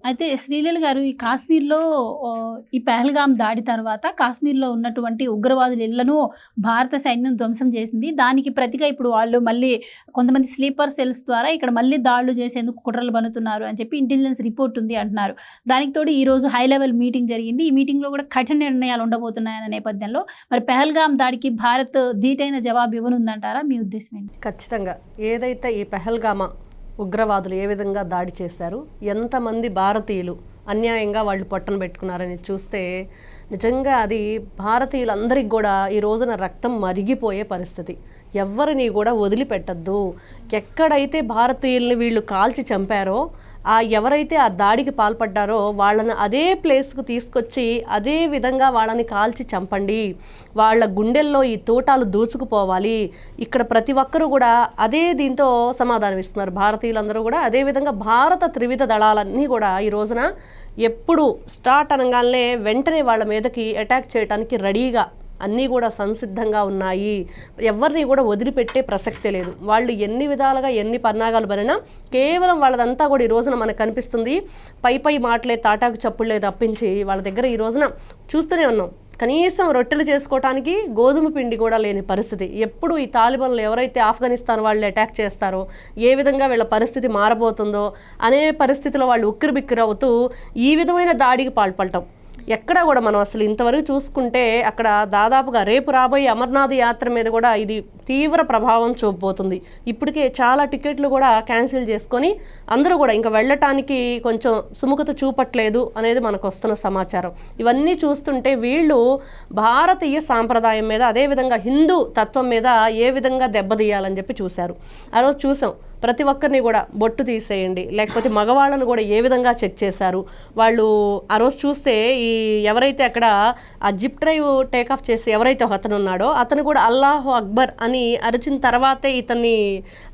అయితే శ్రీలీల గారు ఈ కాశ్మీర్‌లో ఈ పహల్గామ్ దాడి తర్వాత కాశ్మీర్‌లో ఉన్నటువంటి ఉగ్రవాదుల ఇళ్లను భారత సైన్యం ధ్వంసం చేసింది. దానికి ప్రతిగా ఇప్పుడు వాళ్ళు మళ్ళీ కొంతమంది స్లీపర్ సెల్స్ ద్వారా ఇక్కడ మళ్ళీ దాడులు చేసేందుకు కుట్రలు పన్నుతున్నారు అని చెప్పి ఇంటెలిజెన్స్ రిపోర్ట్ ఉంది అంటున్నారు. దానికి తోడు ఈరోజు హై లెవెల్ మీటింగ్ జరిగింది. ఈ మీటింగ్‌లో కూడా కఠిన నిర్ణయాలు ఉండబోతున్నాయన్న నేపథ్యంలో మరి పహల్గామ్ దాడికి భారత్ ధీటైన జవాబు ఇవ్వనుందంటారా? మీ ఉద్దేశం ఏంటి? ఖచ్చితంగా. ఏదైతే ఈ పహల్గామా ఉగ్రవాదులు ఏ విధంగా దాడి చేశారు, ఎంతమంది భారతీయులు అన్యాయంగా వాళ్ళు పొట్టన పెట్టుకున్నారని చూస్తే నిజంగా అది భారతీయులందరికీ కూడా ఈ రోజున రక్తం మరిగిపోయే పరిస్థితి. ఎవరిని కూడా వదిలిపెట్టద్దు. ఎక్కడైతే భారతీయుల్ని వీళ్ళు కాల్చి చంపారో ఎవరైతే ఆ దాడికి పాల్పడ్డారో వాళ్ళని అదే ప్లేస్కు తీసుకొచ్చి అదే విధంగా వాళ్ళని కాల్చి చంపండి. వాళ్ళ గుండెల్లో ఈ తోటాలు దూచుకుపోవాలి. ఇక్కడ ప్రతి ఒక్కరూ కూడా అదే దీంతో సమాధానం ఇస్తున్నారు. భారతీయులందరూ కూడా అదేవిధంగా భారత త్రివిధ దళాలన్నీ కూడా ఈ రోజున ఎప్పుడు స్టార్ట్ అనగానే వెంటనే వాళ్ళ మీదకి అటాక్ చేయడానికి రెడీగా అన్నీ కూడా సంసిద్ధంగా ఉన్నాయి. ఎవరిని కూడా వదిలిపెట్టే ప్రసక్తే లేదు. వాళ్ళు ఎన్ని విధాలుగా ఎన్ని పన్నాగాలు పనినా కేవలం వాళ్ళదంతా కూడా ఈ రోజున మనకు కనిపిస్తుంది పై మాటలే తాటాకు చప్పుళ్లే తప్పించి వాళ్ళ దగ్గర ఈ రోజున చూస్తూనే ఉన్నాం. కనీసం రొట్టెలు చేసుకోవడానికి గోధుమ పిండి కూడా లేని పరిస్థితి. ఎప్పుడు ఈ తాలిబాన్లు ఎవరైతే ఆఫ్ఘనిస్తాన్ వాళ్ళు అటాక్ చేస్తారో ఏ విధంగా వీళ్ళ పరిస్థితి మారబోతుందో అనే పరిస్థితిలో వాళ్ళు ఉక్కిరిబిక్కిరవుతూ ఈ విధమైన దాడికి పాల్పడటం ఎక్కడా కూడా మనం అసలు ఇంతవరకు చూసుకుంటే అక్కడ దాదాపుగా రేపు రాబోయే అమర్నాథ్ యాత్ర మీద కూడా ఇది తీవ్ర ప్రభావం చూపబోతుంది. ఇప్పటికే చాలా టికెట్లు కూడా క్యాన్సిల్ చేసుకొని అందరూ కూడా ఇంకా వెళ్ళటానికి కొంచెం సుముఖత చూపట్లేదు అనేది మనకు వస్తున్న సమాచారం. ఇవన్నీ చూస్తుంటే వీళ్ళు భారతీయ సాంప్రదాయం మీద అదేవిధంగా హిందూ తత్వం మీద ఏ విధంగా దెబ్బతీయాలని చెప్పి చూశారు. ఆ రోజు చూసాం ప్రతి ఒక్కరిని కూడా బొట్టు తీసేయండి, లేకపోతే మగవాళ్ళను కూడా ఏ విధంగా చెక్ చేశారు వాళ్ళు. ఆ రోజు చూస్తే ఈ ఎవరైతే అక్కడ ఆ జిప్ డ్రైవ్ టేకాఫ్ చేసి ఎవరైతే అతను ఉన్నాడో అతను కూడా అల్లాహు అక్బర్ అని అరిచిన తర్వాతే ఇతన్ని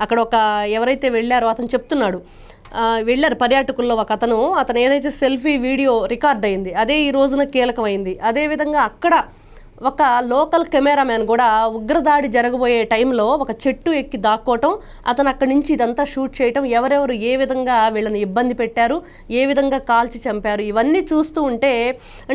అక్కడ ఒక ఎవరైతే వెళ్ళారో అతను చెప్తున్నాడు. వెళ్ళారు పర్యాటకుల్లో ఒక అతను ఏదైతే సెల్ఫీ వీడియో రికార్డ్ అయింది అదే ఈ రోజున కీలకమైంది. అదేవిధంగా అక్కడ ఒక లోకల్ కెమెరామ్యాన్ కూడా ఉగ్రదాడి జరగబోయే టైంలో ఒక చెట్టు ఎక్కి దాక్కోవటం, అతను అక్కడి నుంచి ఇదంతా షూట్ చేయటం, ఎవరెవరు ఏ విధంగా వీళ్ళని ఇబ్బంది పెట్టారు, ఏ విధంగా కాల్చి చంపారు, ఇవన్నీ చూస్తూ ఉంటే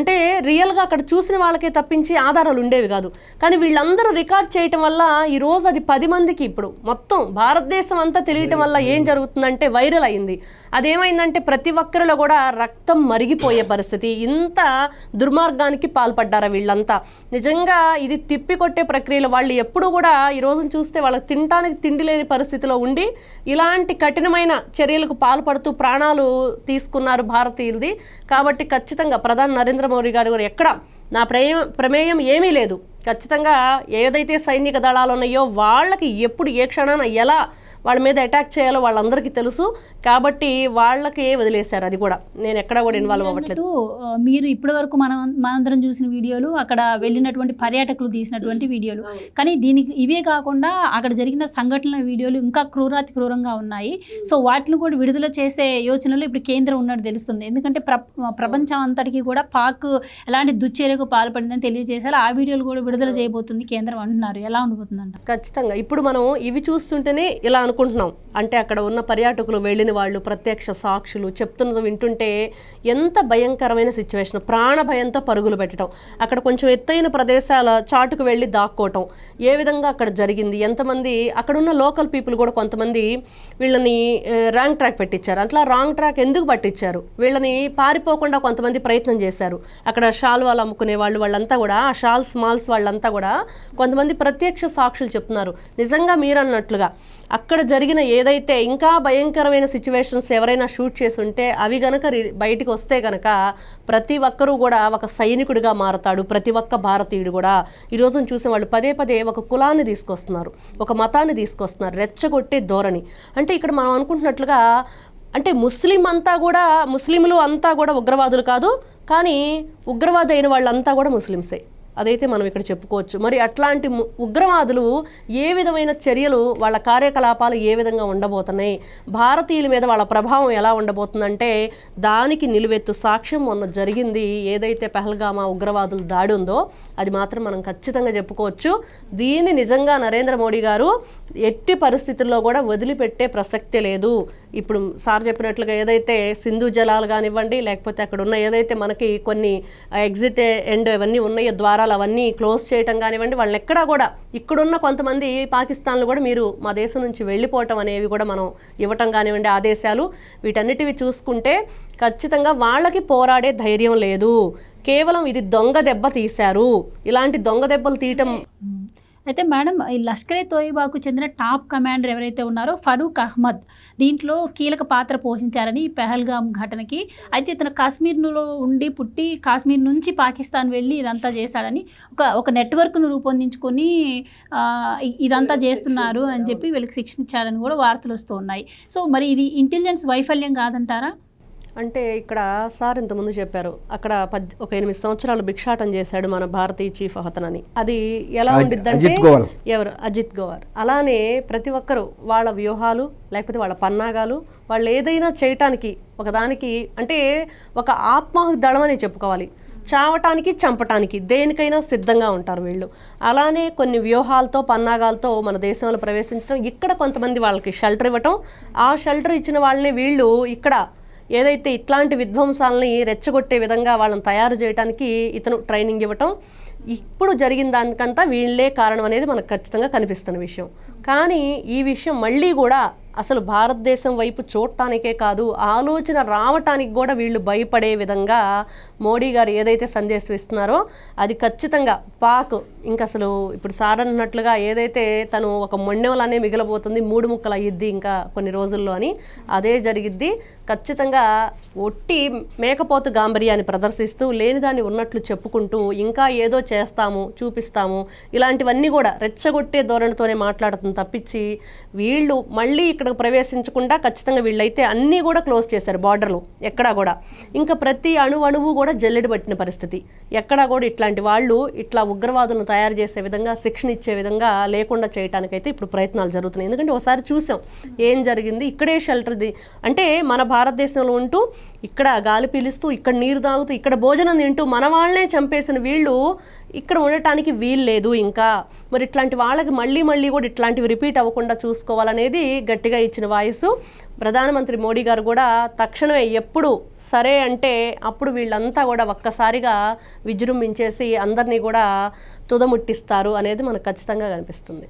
అంటే రియల్గా అక్కడ చూసిన వాళ్ళకే తప్పించి ఆధారాలు ఉండేవి కాదు. కానీ వీళ్ళందరూ రికార్డ్ చేయటం వల్ల ఈరోజు అది 10 మందికి ఇప్పుడు మొత్తం భారతదేశం అంతా తెలియటం వల్ల ఏం జరుగుతుందంటే వైరల్ అయింది. అదేమైందంటే ప్రతి ఒక్కరిలో కూడా రక్తం మరిగిపోయే పరిస్థితి. ఇంత దుర్మార్గానికి పాల్పడ్డారా వీళ్ళంతా. నిజంగా ఇది తిప్పికొట్టే ప్రక్రియలో వాళ్ళు ఎప్పుడు కూడా ఈ రోజును చూస్తే వాళ్ళకి తినటానికి తిండి లేని పరిస్థితిలో ఉండి ఇలాంటి కఠినమైన చర్యలకు పాల్పడుతూ ప్రాణాలు తీసుకున్నారు భారతీయులది. కాబట్టి ఖచ్చితంగా ప్రధాని నరేంద్ర మోడీ గారు కూడా ఎక్కడ నా ప్రమేయం ఏమీ లేదు, ఖచ్చితంగా ఏదైతే సైనిక దళాలు ఉన్నాయో వాళ్ళకి ఎప్పుడు ఏ క్షణాన ఎలా వాళ్ళ మీద అటాక్ చేయాలో వాళ్ళందరికీ తెలుసు. కాబట్టి వాళ్ళకి వదిలేశారు. అది కూడా నేను ఎక్కడా కూడా ఇన్వాల్వ్ అవ్వట్లేదు. మీరు ఇప్పటి వరకు మనందరం చూసిన వీడియోలు, అక్కడ వెళ్ళినటువంటి పర్యాటకులు తీసినటువంటి వీడియోలు, కానీ దీనికి ఇవే కాకుండా అక్కడ జరిగిన సంఘటనల వీడియోలు ఇంకా క్రూరాతి క్రూరంగా ఉన్నాయి. సో వాటిని కూడా విడుదల చేసే యోచనలో ఇప్పుడు కేంద్రం ఉన్నట్టు తెలుస్తుంది. ఎందుకంటే ప్రపంచం అంతటికీ కూడా పాక్ ఎలాంటి దుశ్చర్యకు పాల్పడిందని తెలియజేశారు. ఆ వీడియోలు కూడా విడుదల చేయబోతుంది కేంద్రం అంటున్నారు. ఎలా ఉండబోతుందంట? ఖచ్చితంగా ఇప్పుడు మనం ఇవి చూస్తుంటేనే ఇలా అనుకుంటున్నాం. అంటే అక్కడ ఉన్న పర్యాటకులు వెళ్ళిన వాళ్ళు ప్రత్యక్ష సాక్షులు చెప్తున్నది వింటుంటే ఎంత భయంకరమైన సిచ్యువేషన్. ప్రాణ భయంతో పరుగులు పెట్టడం, అక్కడ కొంచెం ఎత్తైన ప్రదేశాల చాటుకు వెళ్ళి దాక్కోవటం, ఏ విధంగా అక్కడ జరిగింది, ఎంతమంది అక్కడున్న లోకల్ పీపుల్ కూడా కొంతమంది వీళ్ళని రాంగ్ ట్రాక్ పెట్టించారు. అట్లా రాంగ్ ట్రాక్ ఎందుకు పట్టించారు, వీళ్ళని పారిపోకుండా కొంతమంది ప్రయత్నం చేశారు. అక్కడ షాల్వాలు అమ్ముకునే వాళ్ళంతా కూడా ఆ షాల్స్ మాల్స్ వాళ్ళంతా కూడా కొంతమంది ప్రత్యక్ష సాక్షులు చెప్తున్నారు. నిజంగా మీరు అన్నట్లుగా అక్కడ జరిగిన ఏదైతే ఇంకా భయంకరమైన సిచ్యువేషన్స్ ఎవరైనా షూట్ చేసి ఉంటే అవి గనక బయటికి వస్తే కనుక ప్రతి ఒక్కరూ కూడా ఒక సైనికుడిగా మారతాడు. ప్రతి ఒక్క భారతీయుడు కూడా ఈరోజు చూసే వాళ్ళు పదే ఒక కులాన్ని తీసుకొస్తున్నారు, ఒక మతాన్ని తీసుకొస్తున్నారు, రెచ్చగొట్టే ధోరణి. అంటే ఇక్కడ మనం అనుకుంటున్నట్లుగా అంటే ముస్లింలు అంతా కూడా ఉగ్రవాదులు కాదు, కానీ ఉగ్రవాది అయిన వాళ్ళంతా కూడా ముస్లిమ్సే. అదైతే మనం ఇక్కడ చెప్పుకోవచ్చు. మరి అట్లాంటి ఉగ్రవాదులు ఏ విధమైన చర్యలు, వాళ్ళ కార్యకలాపాలు ఏ విధంగా ఉండబోతున్నాయి, భారతీయుల మీద వాళ్ళ ప్రభావం ఎలా ఉండబోతుందంటే దానికి నిలువెత్తు సాక్ష్యం మొన్న జరిగింది. ఏదైతే పహల్గామా ఉగ్రవాదులు దాడి ఉందో అది మాత్రం మనం ఖచ్చితంగా చెప్పుకోవచ్చు. దీన్ని నిజంగా నరేంద్ర మోడీ గారు ఎట్టి పరిస్థితుల్లో కూడా వదిలిపెట్టే ప్రసక్తే లేదు. ఇప్పుడు సార్ చెప్పినట్లుగా ఏదైతే సింధు జలాలు కానివ్వండి, లేకపోతే అక్కడ ఉన్న ఏదైతే మనకి కొన్ని ఎగ్జిట్ ఎండ్ అవన్నీ ఉన్నాయో ద్వారాలు అవన్నీ క్లోజ్ చేయటం కానివ్వండి, వాళ్ళని ఎక్కడా కూడా ఇక్కడున్న కొంతమంది పాకిస్తాన్లో కూడా మీరు మా దేశం నుంచి వెళ్ళిపోవటం అనేవి కూడా మనం ఇవ్వటం కానివ్వండి ఆదేశాలు, వీటన్నిటివి చూసుకుంటే ఖచ్చితంగా వాళ్ళకి పోరాడే ధైర్యం లేదు. కేవలం ఇది దొంగ దెబ్బ తీశారు. ఇలాంటి దొంగ దెబ్బలు తీయటం. అయితే మేడం, ఈ లష్కరే తోయిబాకు చెందిన టాప్ కమాండర్ ఎవరైతే ఉన్నారో ఫరూక్ అహ్మద్ దీంట్లో కీలక పాత్ర పోషించారని ఈ పెహల్గాం ఘటనకి. అయితే ఇతను కాశ్మీర్లో ఉండి పుట్టి కాశ్మీర్ నుంచి పాకిస్తాన్ వెళ్ళి ఇదంతా చేశాడని ఒక నెట్వర్క్ను రూపొందించుకొని ఇదంతా చేస్తున్నారు అని చెప్పి వీళ్ళకి శిక్షణ ఇచ్చారని కూడా వార్తలు వస్తూ ఉన్నాయి. సో మరి ఇది ఇంటెలిజెన్స్ వైఫల్యం కాదంటారా? అంటే ఇక్కడ సార్ ఇంతకుముందు చెప్పారు, అక్కడ ఒక 8 సంవత్సరాలు భిక్షాటం చేశాడు మన భారతీయ చీఫ్ అతనని. అది ఎలా ఉండిద్దంటే ఎవరు అజిత్ గోవర్. అలానే ప్రతి ఒక్కరు వాళ్ళ వ్యూహాలు లేకపోతే వాళ్ళ పన్నాగాలు వాళ్ళు ఏదైనా చేయటానికి ఒకదానికి అంటే ఒక ఆత్మాహుతి దళం అని చెప్పుకోవాలి. చావటానికి చంపటానికి దేనికైనా సిద్ధంగా ఉంటారు వీళ్ళు. అలానే కొన్ని వ్యూహాలతో పన్నాగాలతో మన దేశంలో ప్రవేశించడం, ఇక్కడ కొంతమంది వాళ్ళకి షెల్టర్ ఇవ్వటం, ఆ షెల్టర్ ఇచ్చిన వాళ్ళని వీళ్ళు ఇక్కడ ఏదైతే ఇట్లాంటి విధ్వంసాలని రెచ్చగొట్టే విధంగా వాళ్ళని తయారు చేయడానికి ఇతను ట్రైనింగ్ ఇవ్వటం, ఇప్పుడు జరిగిన దానికంతా వీళ్ళే కారణం అనేది మనకు ఖచ్చితంగా కనిపిస్తున్న విషయం. కానీ ఈ విషయం మళ్ళీ కూడా అసలు భారతదేశం వైపు చూడటానికే కాదు, ఆలోచన రావటానికి కూడా వీళ్ళు భయపడే విధంగా మోడీ గారు ఏదైతే సందేశం ఇస్తున్నారో అది ఖచ్చితంగా పాక్ ఇంక అసలు ఇప్పుడు సార్ అన్నట్లుగా ఏదైతే తను ఒక మొండెవలనే మిగిలబోతుంది, 3 ముక్కలు అయ్యిద్ది ఇంకా కొన్ని రోజుల్లో అని, అదే జరిగిద్ది. ఖచ్చితంగా ఒట్టి మేకపోతు గాంభీర్యాన్ని ప్రదర్శిస్తూ లేనిదాన్ని ఉన్నట్లు చెప్పుకుంటూ ఇంకా ఏదో చేస్తాము చూపిస్తాము ఇలాంటివన్నీ కూడా రెచ్చగొట్టే ధోరణితోనే మాట్లాడుతుంది తప్పించి వీళ్ళు మళ్ళీ ఇక్కడ ప్రవేశించకుండా ఖచ్చితంగా వీళ్ళైతే అన్నీ కూడా క్లోజ్ చేశారు బార్డర్లు ఎక్కడా కూడా. ఇంకా ప్రతి అణువు కూడా జల్లెడ పట్టిన పరిస్థితి. ఎక్కడా కూడా ఇట్లాంటి వాళ్ళు ఇట్లా ఉగ్రవాదులను తయారు చేసే విధంగా శిక్షణ ఇచ్చే విధంగా లేకుండా చేయడానికైతే ఇప్పుడు ప్రయత్నాలు జరుగుతున్నాయి. ఎందుకంటే ఒకసారి చూసాం ఏం జరిగింది, ఇక్కడే షెల్టర్ది అంటే మన భారతదేశంలో ఉంటూ ఇక్కడ గాలి పీలుస్తూ ఇక్కడ నీరు తాగుతూ ఇక్కడ భోజనం తింటూ మన వాళ్ళనే చంపేసిన వీళ్ళు ఇక్కడ ఉండటానికి వీలు లేదు. ఇంకా మరి ఇట్లాంటి వాళ్ళకి మళ్ళీ కూడా ఇట్లాంటివి రిపీట్ అవ్వకుండా చూసుకోవాలనేది గట్టిగా ఇచ్చిన వాయిస్. ప్రధానమంత్రి మోడీ గారు కూడా తక్షణమే ఎప్పుడు సరే అంటే అప్పుడు వీళ్ళంతా కూడా ఒక్కసారిగా విజృంభించేసి అందరినీ కూడా తుదముట్టిస్తారు అనేది మనకు ఖచ్చితంగా కనిపిస్తుంది.